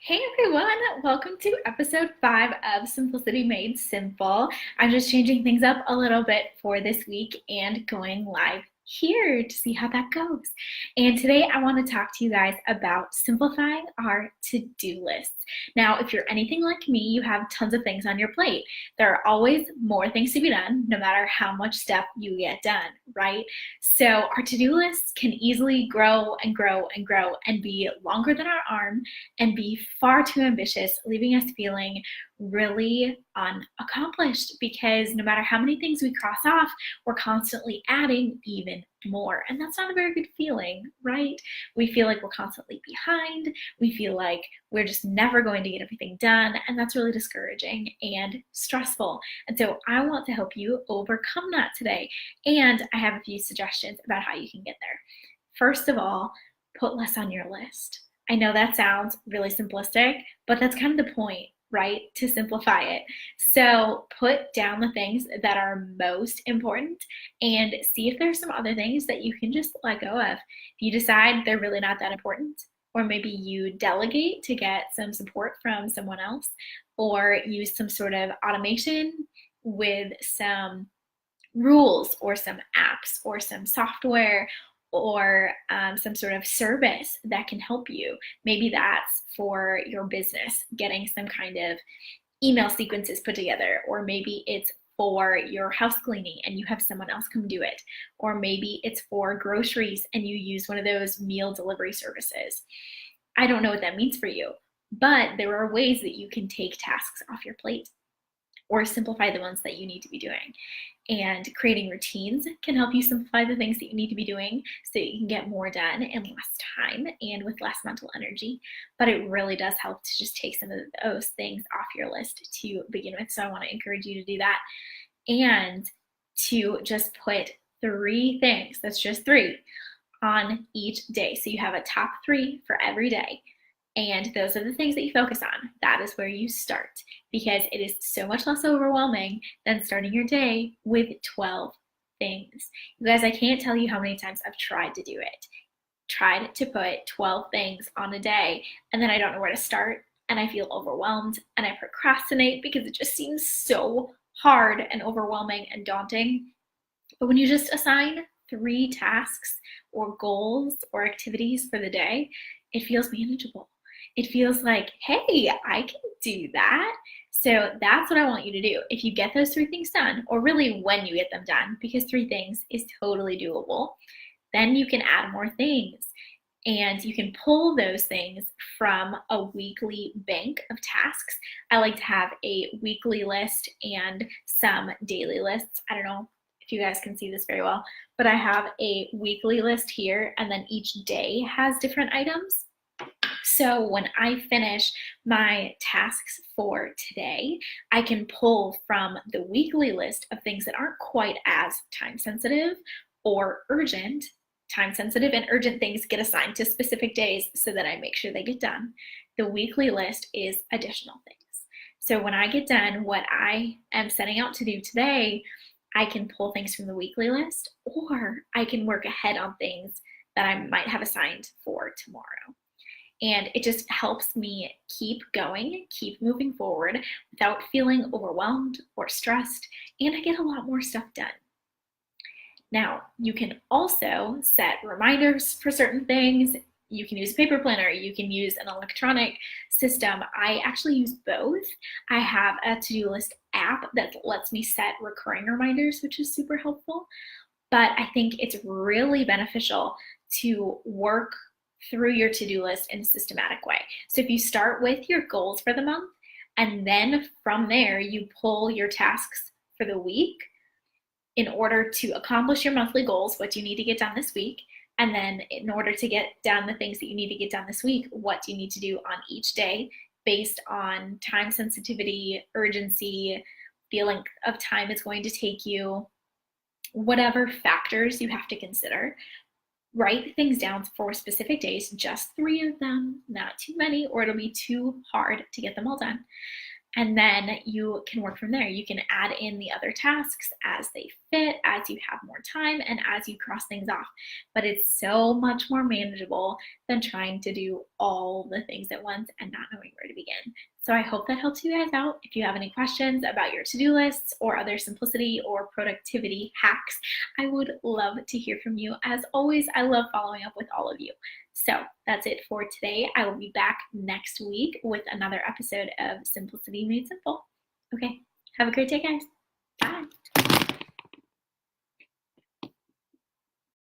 Hey everyone, welcome to episode 5 of Simplicity Made Simple. I'm just changing things up a little bit for this week and going live here to see how that goes. And today I want to talk to you guys about simplifying our to-do lists. Now, if you're anything like me, you have tons of things on your plate. There are always more things to be done, no matter how much stuff you get done, right? So our to-do lists can easily grow and grow and grow and be longer than our arm and be far too ambitious, leaving us feeling really unaccomplished because no matter how many things we cross off, we're constantly adding even more. And that's not a very good feeling, right? We feel like we're constantly behind. We feel like we're just never going to get everything done. And that's really discouraging and stressful. And so I want to help you overcome that today. And I have a few suggestions about how you can get there. First of all, put less on your list. I know that sounds really simplistic, but that's kind of the point, right? To simplify it. So put down the things that are most important and see if there's some other things that you can just let go of. If you decide they're really not that important, or maybe you delegate to get some support from someone else, or use some sort of automation with some rules or some apps or some software or some sort of service that can help you. Maybe that's for your business, getting some kind of email sequences put together, or maybe it's for your house cleaning and you have someone else come do it, or maybe it's for groceries and you use one of those meal delivery services. I don't know what that means for you, but there are ways that you can take tasks off your plate or simplify the ones that you need to be doing. And creating routines can help you simplify the things that you need to be doing so that you can get more done in less time and with less mental energy. But it really does help to just take some of those things off your list to begin with. So I want to encourage you to do that and to just put 3 things, that's just 3, on each day. So you have a top 3 for every day. And those are the things that you focus on. That is where you start because it is so much less overwhelming than starting your day with 12 things. You guys, I can't tell you how many times I've tried to do it. Tried to put 12 things on a day and then I don't know where to start and I feel overwhelmed and I procrastinate because it just seems so hard and overwhelming and daunting. But when you just assign 3 tasks or goals or activities for the day, it feels manageable. It feels like, hey, I can do that. So that's what I want you to do. If you get those 3 things done, or really when you get them done, because 3 things is totally doable, then you can add more things. And you can pull those things from a weekly bank of tasks. I like to have a weekly list and some daily lists. I don't know if you guys can see this very well, but I have a weekly list here, and then each day has different items. So when I finish my tasks for today, I can pull from the weekly list of things that aren't quite as time sensitive or urgent. Time sensitive and urgent things get assigned to specific days so that I make sure they get done. The weekly list is additional things. So when I get done what I am setting out to do today, I can pull things from the weekly list, or I can work ahead on things that I might have assigned for tomorrow. And it just helps me keep going, keep moving forward without feeling overwhelmed or stressed, and I get a lot more stuff done. Now, you can also set reminders for certain things. You can use a paper planner, you can use an electronic system. I actually use both. I have a to-do list app that lets me set recurring reminders, which is super helpful. But I think it's really beneficial to work through your to-do list in a systematic way. So if you start with your goals for the month, and then from there you pull your tasks for the week in order to accomplish your monthly goals, what do you need to get done this week? And then in order to get done the things that you need to get done this week, what do you need to do on each day based on time sensitivity, urgency, the length of time it's going to take you, whatever factors you have to consider. Write things down for specific days, just 3 of them, not too many, or it'll be too hard to get them all done. And then you can work from there. You can add in the other tasks as they fit as you have more time and as you cross things off. But it's so much more manageable than trying to do all the things at once and not knowing where to begin. So I hope that helps you guys out. If you have any questions about your to-do lists or other simplicity or productivity hacks, I would love to hear from you. As always, I love following up with all of you. So that's it for today. I will be back next week with another episode of Simplicity Made Simple. Okay, have a great day, guys. Bye.